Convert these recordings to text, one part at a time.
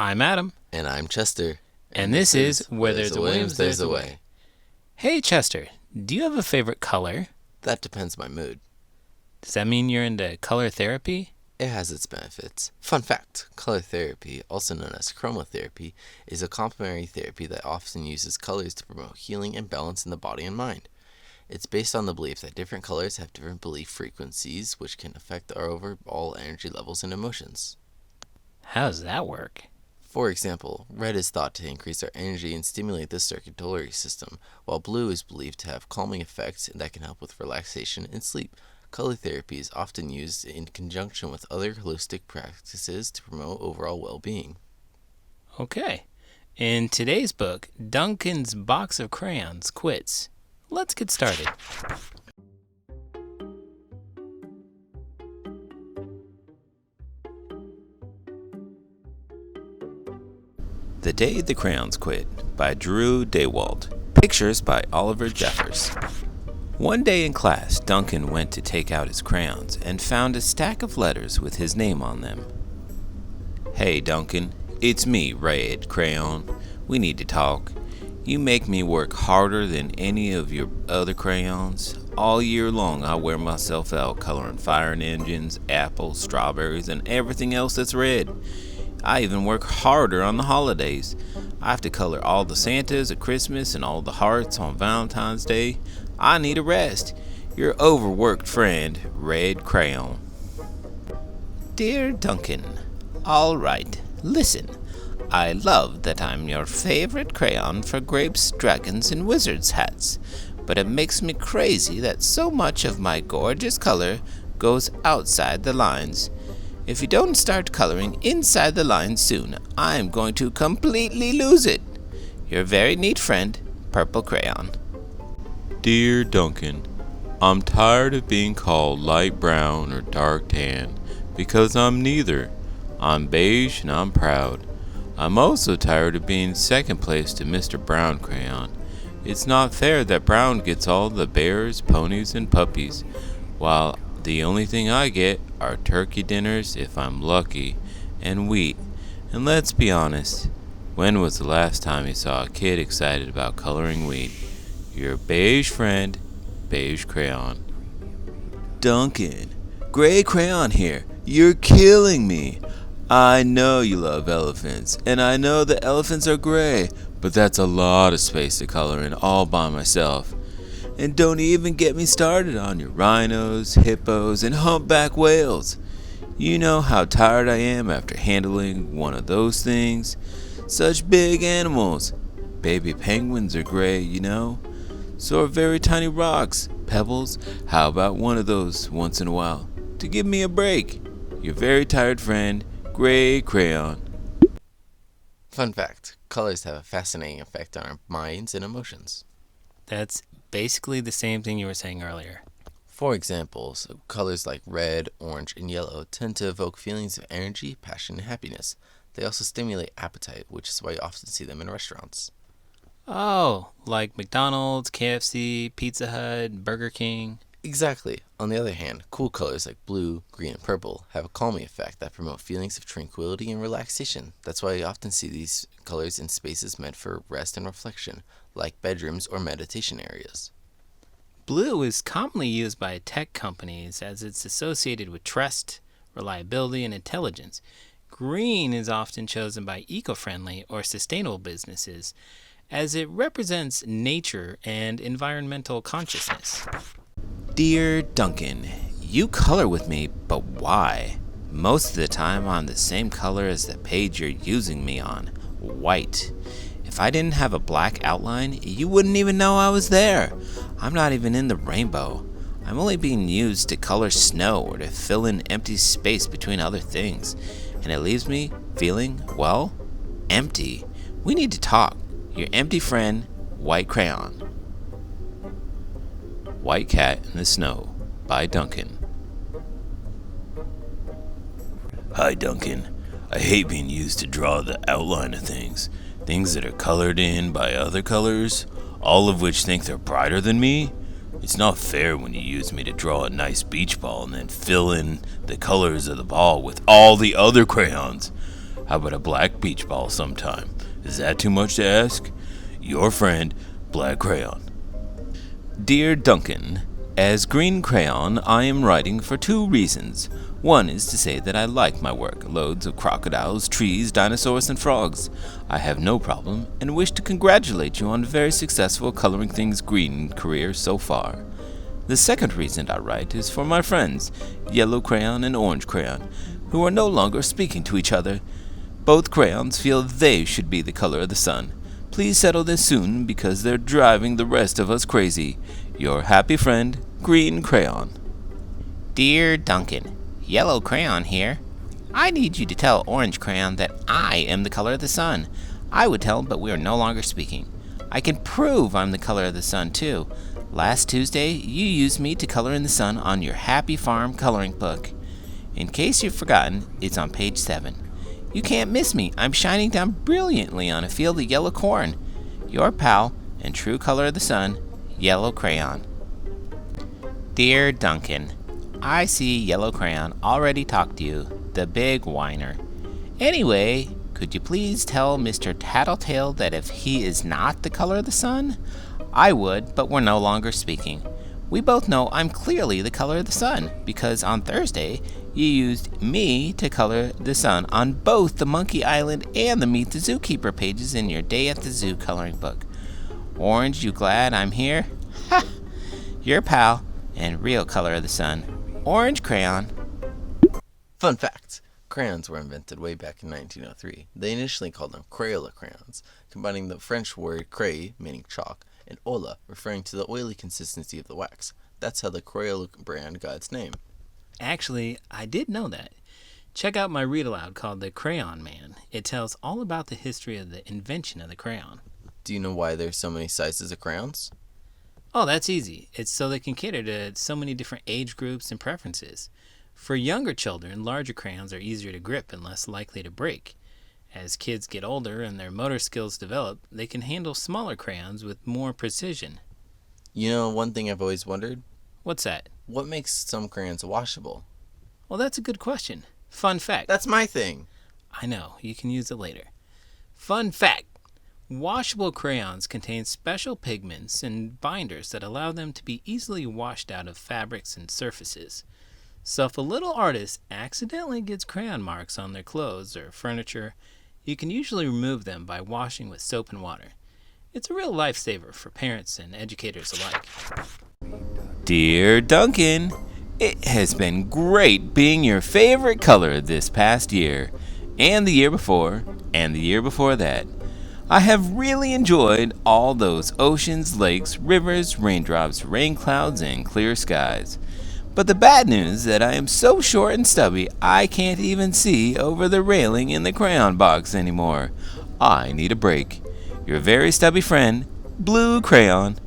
I'm Adam. And I'm Chester. And this is Where There's a Williams, There's a Way. Hey, Chester, do you have a favorite color? That depends my mood. Does that mean you're into color therapy? It has its benefits. Fun fact, color therapy, also known as chromotherapy, is a complementary therapy that often uses colors to promote healing and balance in the body and mind. It's based on the belief that different colors have different belief frequencies, which can affect our overall energy levels and emotions. How does that work? For example, red is thought to increase our energy and stimulate the circulatory system, while blue is believed to have calming effects that can help with relaxation and sleep. Color therapy is often used in conjunction with other holistic practices to promote overall well-being. Okay. In today's book, Duncan's Box of Crayons Quits. Let's get started. The Day the Crayons Quit by Drew Daywalt. Pictures by Oliver Jeffers. One day in class, Duncan went to take out his crayons and found a stack of letters with his name on them. Hey Duncan, it's me, Red Crayon. We need to talk. You make me work harder than any of your other crayons. All year long I wear myself out coloring fire engines, apples, strawberries, and everything else that's red. I even work harder on the holidays. I have to color all the Santas at Christmas and all the hearts on Valentine's Day. I need a rest. Your overworked friend, Red Crayon. Dear Duncan, all right, listen. I love that I'm your favorite crayon for grapes, dragons, and wizards' hats, but it makes me crazy that so much of my gorgeous color goes outside the lines. If you don't start coloring inside the lines soon, I'm going to completely lose it. Your very neat friend, Purple Crayon. Dear Duncan, I'm tired of being called light brown or dark tan because I'm neither. I'm beige and I'm proud. I'm also tired of being second place to Mr. Brown Crayon. It's not fair that Brown gets all the bears, ponies, and puppies, while the only thing I get are turkey dinners if I'm lucky, and wheat. And let's be honest, when was the last time you saw a kid excited about coloring wheat? Your beige friend, Beige Crayon. Duncan, Gray Crayon here. You're killing me. I know you love elephants, and I know the elephants are gray, but that's a lot of space to color in all by myself. And don't even get me started on your rhinos, hippos, and humpback whales. You know how tired I am after handling one of those things. Such big animals. Baby penguins are gray, you know. So are very tiny rocks, pebbles. How about one of those once in a while to give me a break? Your very tired friend, Gray Crayon. Fun fact, colors have a fascinating effect on our minds and emotions. That's basically the same thing you were saying earlier. For example, colors like red, orange, and yellow tend to evoke feelings of energy, passion, and happiness. They also stimulate appetite, which is why you often see them in restaurants. Oh, like McDonald's, KFC, Pizza Hut, Burger King. Exactly. On the other hand, cool colors like blue, green, and purple have a calming effect that promote feelings of tranquility and relaxation. That's why you often see these colors in spaces meant for rest and reflection, like bedrooms or meditation areas. Blue is commonly used by tech companies as it's associated with trust, reliability, and intelligence. Green is often chosen by eco-friendly or sustainable businesses as it represents nature and environmental consciousness. Dear Duncan, you color with me, but why? Most of the time I'm the same color as the page you're using me on, white. If I didn't have a black outline, you wouldn't even know I was there. I'm not even in the rainbow. I'm only being used to color snow or to fill in empty space between other things. And it leaves me feeling, well, empty. We need to talk. Your empty friend, White Crayon. White Cat in the Snow by Duncan. Hi, Duncan. I hate being used to draw the outline of things that are colored in by other colors, all of which think they're brighter than me. It's not fair when you use me to draw a nice beach ball and then fill in the colors of the ball with all the other crayons. How about a black beach ball sometime? Is that too much to ask? Your friend, Black Crayon. Dear Duncan, as Green Crayon, I am writing for 2 reasons. One is to say that I like my work, loads of crocodiles, trees, dinosaurs, and frogs. I have no problem, and wish to congratulate you on a very successful coloring things green career so far. The second reason I write is for my friends, Yellow Crayon and Orange Crayon, who are no longer speaking to each other. Both crayons feel they should be the color of the sun. Please settle this soon, because they're driving the rest of us crazy. Your happy friend, Green Crayon. Dear Duncan, Yellow Crayon here. I need you to tell Orange Crayon that I am the color of the sun. I would tell him, but we are no longer speaking. I can prove I'm the color of the sun, too. Last Tuesday, you used me to color in the sun on your Happy Farm coloring book. In case you've forgotten, it's on page 7. You can't miss me. I'm shining down brilliantly on a field of yellow corn. Your pal and true color of the sun, Yellow Crayon. Dear Duncan, I see Yellow Crayon already talked to you, the big whiner. Anyway, could you please tell Mr. Tattletale that if he is not the color of the sun? I would, but we're no longer speaking. We both know I'm clearly the color of the sun, because on Thursday, you used me to color the sun on both the Monkey Island and the Meet the Zookeeper pages in your Day at the Zoo coloring book. Orange, you glad I'm here? Ha! Your pal and real color of the sun, Orange Crayon. Fun fact. Crayons were invented way back in 1903. They initially called them Crayola crayons, combining the French word cray, meaning chalk, and ola, referring to the oily consistency of the wax. That's how the Crayola brand got its name. Actually, I did know that. Check out my read aloud called The Crayon Man. It tells all about the history of the invention of the crayon. Do you know why there's so many sizes of crayons? Oh, that's easy. It's so they can cater to so many different age groups and preferences. For younger children, larger crayons are easier to grip and less likely to break. As kids get older and their motor skills develop, they can handle smaller crayons with more precision. You know, one thing I've always wondered? What's that? What makes some crayons washable? Well, that's a good question. Fun fact. That's my thing. I know, you can use it later. Fun fact. Washable crayons contain special pigments and binders that allow them to be easily washed out of fabrics and surfaces. So if a little artist accidentally gets crayon marks on their clothes or furniture, you can usually remove them by washing with soap and water. It's a real lifesaver for parents and educators alike. Dear Duncan, it has been great being your favorite color this past year, and the year before, and the year before that. I have really enjoyed all those oceans, lakes, rivers, raindrops, rain clouds, and clear skies. But the bad news is that I am so short and stubby I can't even see over the railing in the crayon box anymore. I need a break. Your very stubby friend, Blue Crayon.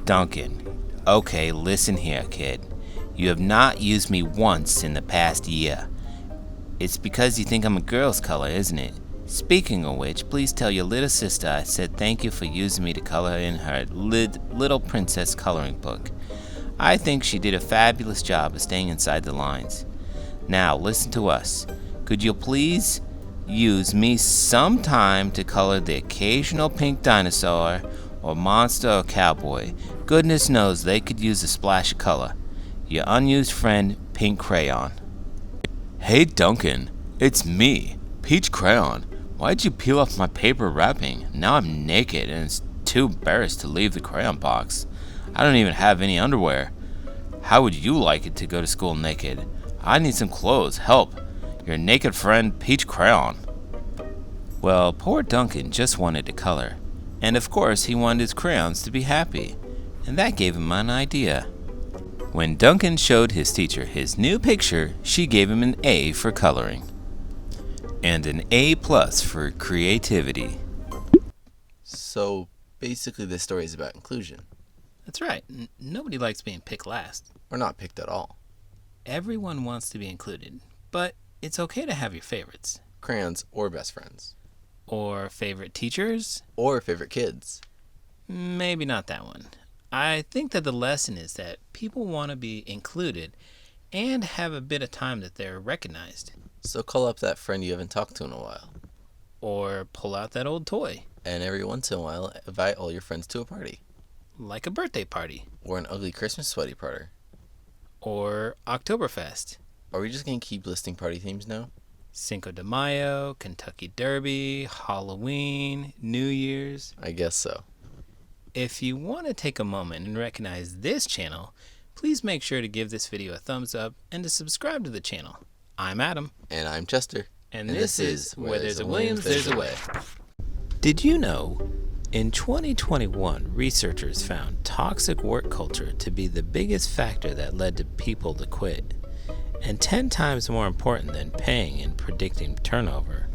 Duncan, okay, listen here, kid. You have not used me once in the past year. It's because you think I'm a girl's color, isn't it? Speaking of which, please tell your little sister I said thank you for using me to color in her Little Princess coloring book. I think she did a fabulous job of staying inside the lines. Now, listen to us. Could you please use me sometime to color the occasional pink dinosaur or monster or cowboy? Goodness knows they could use a splash of color. Your unused friend, Pink Crayon. Hey Duncan, it's me, Beige Crayon. Why'd you peel off my paper wrapping? Now I'm naked and it's too embarrassed to leave the crayon box. I don't even have any underwear. How would you like it to go to school naked? I need some clothes. Help. Your naked friend, Beige Crayon. Well, poor Duncan just wanted to color. And of course he wanted his crayons to be happy. And that gave him an idea. When Duncan showed his teacher his new picture, she gave him an A for coloring. And an A+ for creativity. So, basically this story is about inclusion. That's right. Nobody likes being picked last. Or not picked at all. Everyone wants to be included, but it's okay to have your favorites. Crayons or best friends. Or favorite teachers? Or favorite kids. Maybe not that one. I think that the lesson is that people want to be included, and have a bit of time that they're recognized. So call up that friend you haven't talked to in a while. Or pull out that old toy, And every once in a while, invite all your friends to a party. like a birthday party, Or an ugly Christmas sweaty party. or Oktoberfest, Are we just going to keep listing party themes now? Cinco de Mayo, Kentucky Derby, Halloween, New Year's. I guess so. If you want to take a moment and recognize this channel, please make sure to give this video a thumbs up and to subscribe to the channel. I'm Adam. And I'm Chester. And this is Where There's a Williams, There's a Way. Did you know, in 2021, researchers found toxic work culture to be the biggest factor that led to people to quit, and 10 times more important than paying and predicting turnover.